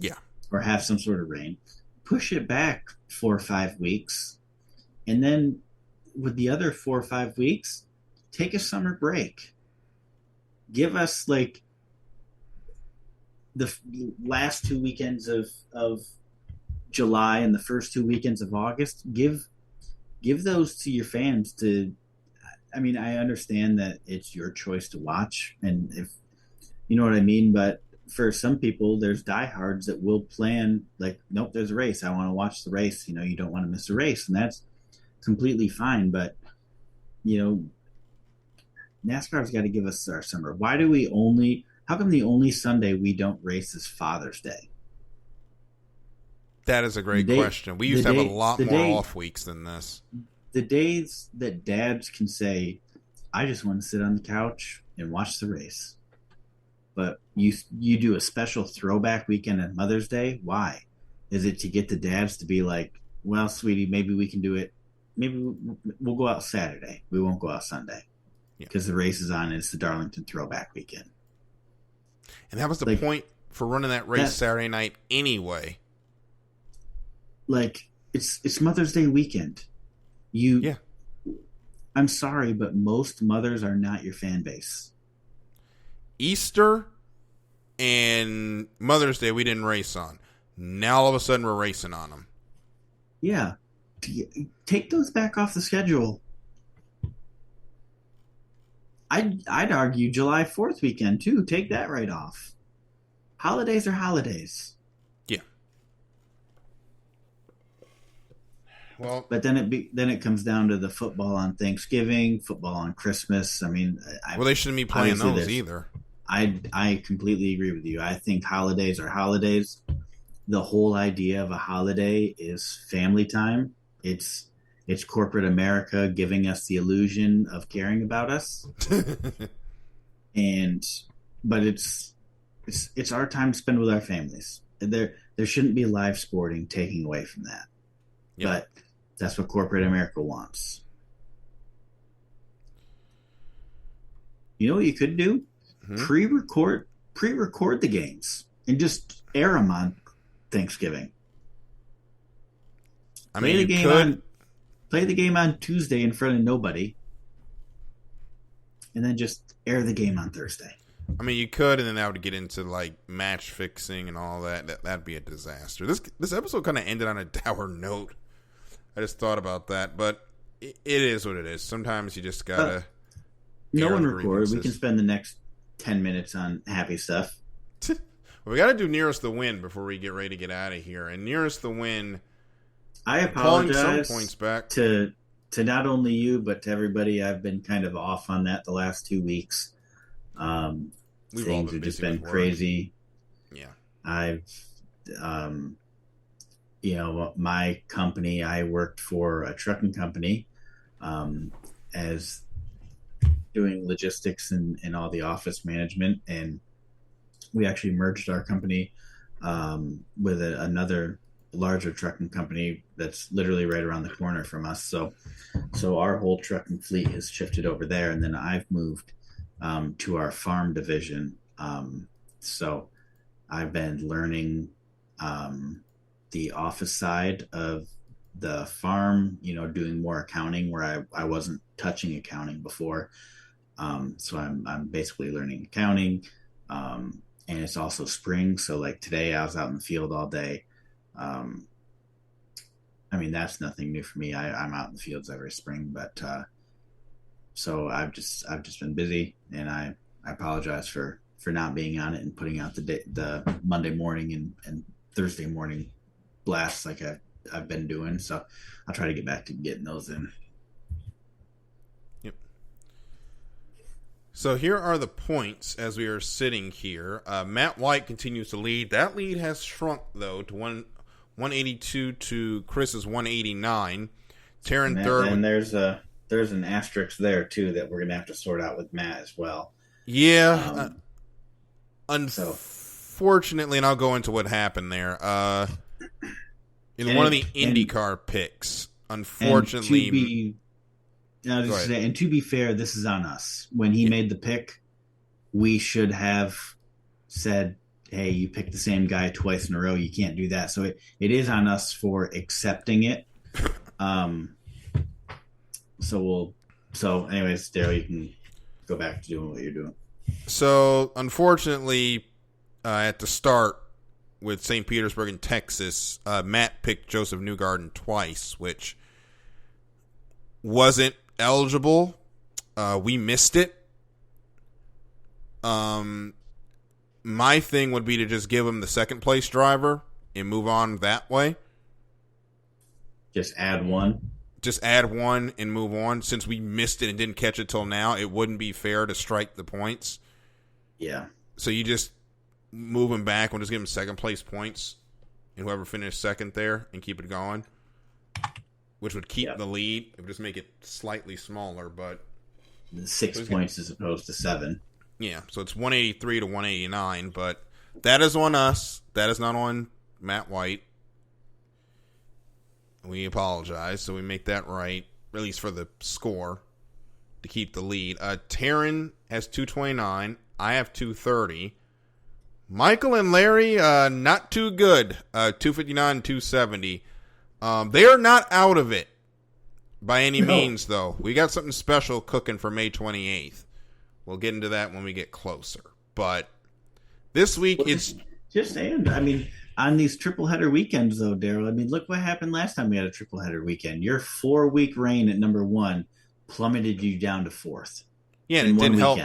Yeah. Or have some sort of rain. Push it back 4 or 5 weeks. And then with the other 4 or 5 weeks, take a summer break. Give us like the last 2 weekends of July and the first 2 weekends of August. Give those to your fans to. I mean, I understand that it's your choice to watch, and if you know what I mean, but for some people, there's diehards that will plan like, nope, there's a race. I want to watch the race. You know, you don't want to miss a race, and that's completely fine. But you know, NASCAR's got to give us our summer. Why do we only? How come the only Sunday we don't race is Father's Day? That is a great question. We used to have a lot more off weeks than this. The days that dads can say, I just want to sit on the couch and watch the race. But you do a special throwback weekend on Mother's Day. Why? Is it to get the dads to be like, well, sweetie, maybe we can do it. Maybe we'll go out Saturday. We won't go out Sunday because the race is on and it's the Darlington throwback weekend. And that was the point for running that race Saturday night anyway. Like, it's Mother's Day weekend. I'm sorry, but most mothers are not your fan base. Easter and Mother's Day we didn't race on. Now all of a sudden we're racing on them. Yeah. Take those back off the schedule. I'd argue July 4th weekend too. Take that right off. Holidays are holidays. Yeah. Well, But then it comes down to the football on Thanksgiving, football on Christmas. I mean, they shouldn't be playing those either. I completely agree with you. I think holidays are holidays. The whole idea of a holiday is family time. It's corporate America giving us the illusion of caring about us. And but it's our time to spend with our families. There shouldn't be live sporting taking away from that. Yep. But that's what corporate America wants. You know what you could do? Mm-hmm. Pre-record the games and just air them on Thanksgiving. Play the game on Tuesday in front of nobody, and then just air the game on Thursday. I mean, you could, and then that would get into like match fixing and all that. That'd be a disaster. This episode kind of ended on a dour note. I just thought about that, but it is what it is. Sometimes you just gotta. No one record. We can spend the next 10 minutes on happy stuff. Well, we got to do nearest the win before we get ready to get out of here. And nearest the win, I apologize some points back to not only you but to everybody. I've been kind of off on that the last 2 weeks. Things have just been crazy. Yeah, I've my company, I worked for a trucking company as doing logistics and all the office management, and we actually merged our company with another larger trucking company that's literally right around the corner from us. So our whole trucking fleet has shifted over there, and then I've moved to our farm division. So I've been learning the office side of the farm, doing more accounting where I wasn't touching accounting before. So I'm basically learning accounting. And it's also spring. So like today I was out in the field all day. I mean, that's nothing new for me. I'm out in the fields every spring, but, so I've just been busy, and I apologize for not being on it and putting out the Monday morning and Thursday morning blasts like I've been doing. So I'll try to get back to getting those in. Yep. So here are the points as we are sitting here. Matt White continues to lead. That lead has shrunk though to 182 to Chris's 189. Taryn third. And there's an asterisk there too that we're gonna have to sort out with Matt as well. Yeah. Unfortunately, and I'll go into what happened there. One of the IndyCar picks, unfortunately. And to be fair, this is on us. When he made the pick, we should have said, hey, you picked the same guy twice in a row. You can't do that. So it is on us for accepting it. So anyways, Daryl, you can go back to doing what you're doing. So unfortunately, at the start with St. Petersburg in Texas, Matt picked Joseph Newgarden twice, which wasn't eligible. We missed it. My thing would be to just give him the second place driver and move on that way. Just add one and move on. Since we missed it and didn't catch it till now, it wouldn't be fair to strike the points. Yeah. So you just move him back. We'll just give him second place points, and whoever finished second there, and keep it going, which would keep the lead. It would just make it slightly smaller, but 6 points as opposed to 7. Yeah, so it's 183 to 189, but that is on us. That is not on Matt White. We apologize, so we make that right, at least for the score, to keep the lead. Taryn has 229. I have 230. Michael and Larry, not too good. 259 and 270. They are not out of it by any means, though. We got something special cooking for May 28th. We'll get into that when we get closer. But this week, it's just saying. I mean, on these triple header weekends, though, Daryl. I mean, look what happened last time we had a triple header weekend. Your 4-week reign at number 1 plummeted you down to 4th. Yeah, and it didn't help.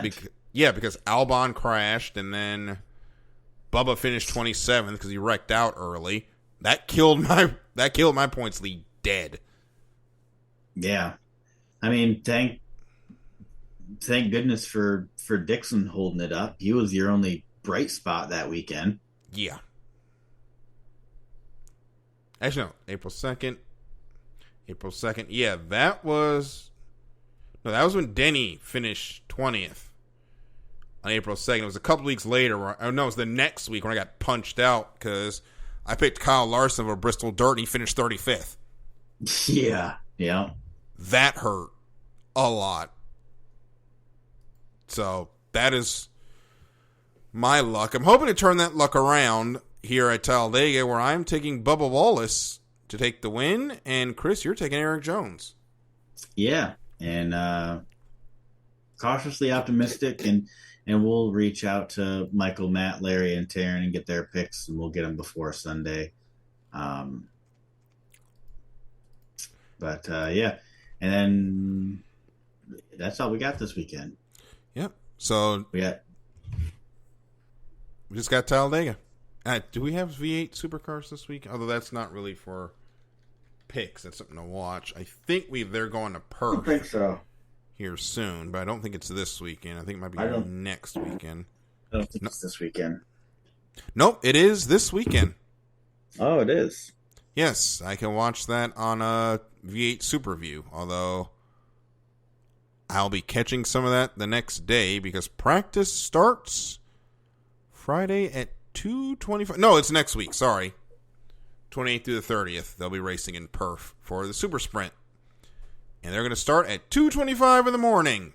Because Albon crashed, and then Bubba finished 27th because he wrecked out early. That killed my points lead dead. Yeah, I mean, thank goodness for Dixon holding it up. He was your only bright spot that weekend. Yeah. Actually, no. April 2nd. Yeah, that was when Denny finished 20th on April 2nd. It was a couple weeks later. It was the next week when I got punched out because I picked Kyle Larson over Bristol Dirt and he finished 35th. Yeah. That hurt a lot. So that is my luck. I'm hoping to turn that luck around here at Talladega, where I'm taking Bubba Wallace to take the win, and Chris, you're taking Eric Jones. Yeah, and cautiously optimistic, and we'll reach out to Michael, Matt, Larry, and Taryn and get their picks, and we'll get them before Sunday. But yeah, and then that's all we got this weekend. Yep. So we just got Talladega. Do we have V8 supercars this week? Although that's not really for picks. That's something to watch. I think they're going to Perth. I think so. Here soon, but I don't think it's this weekend. I think it might be next weekend. I don't think it's this weekend. Nope, it is this weekend. Oh, it is. Yes, I can watch that on V8 Super View, although I'll be catching some of that the next day because practice starts Friday at 2:25. No, it's next week. Sorry. 28th through the 30th. They'll be racing in Perth for the Super Sprint. And they're going to start at 2:25 in the morning.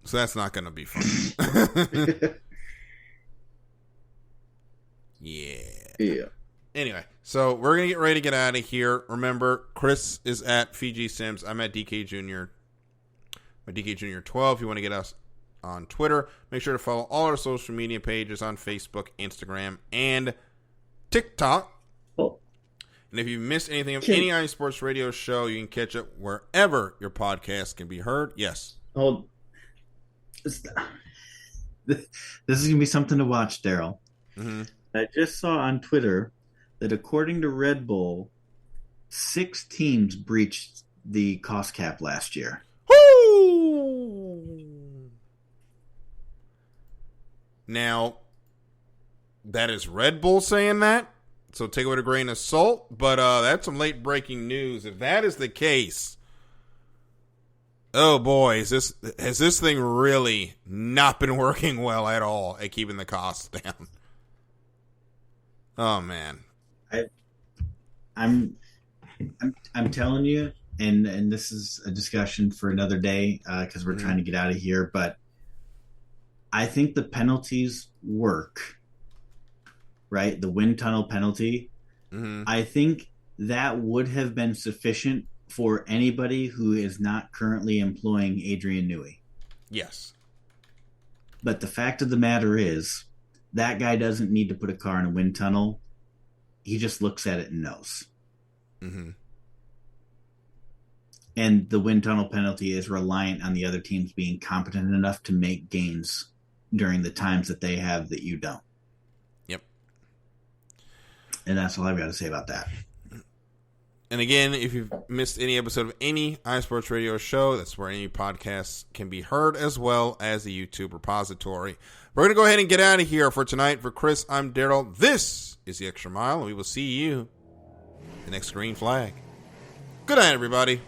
So that's not going to be fun. Yeah. Anyway, so we're going to get ready to get out of here. Remember, Chris is at Fiji Sims. I'm at DK Jr. DK Jr. 12. If you want to get us on Twitter, make sure to follow all our social media pages on Facebook, Instagram, and TikTok. Oh. And if you missed anything of any iSports Radio show, you can catch it wherever your podcast can be heard. Yes. Oh, this is going to be something to watch, Daryl. Mm-hmm. I just saw on Twitter that according to Red Bull, 6 teams breached the cost cap last year. Woo! Now, that is Red Bull saying that, so take it with a grain of salt, but that's some late breaking news. If that is the case, oh boy, has this thing really not been working well at all at keeping the costs down? Oh man. I'm telling you, and this is a discussion for another day because we're trying to get out of here, but I think the penalties work, right? The wind tunnel penalty. Mm-hmm. I think that would have been sufficient for anybody who is not currently employing Adrian Newey. Yes. But the fact of the matter is, that guy doesn't need to put a car in a wind tunnel. He just looks at it and knows. Mm-hmm. And the wind tunnel penalty is reliant on the other teams being competent enough to make gains during the times that they have that you don't. Yep. And that's all I've got to say about that. And again, if you've missed any episode of any iSports Radio show, that's where any podcasts can be heard, as well as the YouTube repository. We're going to go ahead and get out of here for tonight. For Chris, I'm Daryl. This is The Extra Mile, and we will see you the next green flag. Good night, everybody.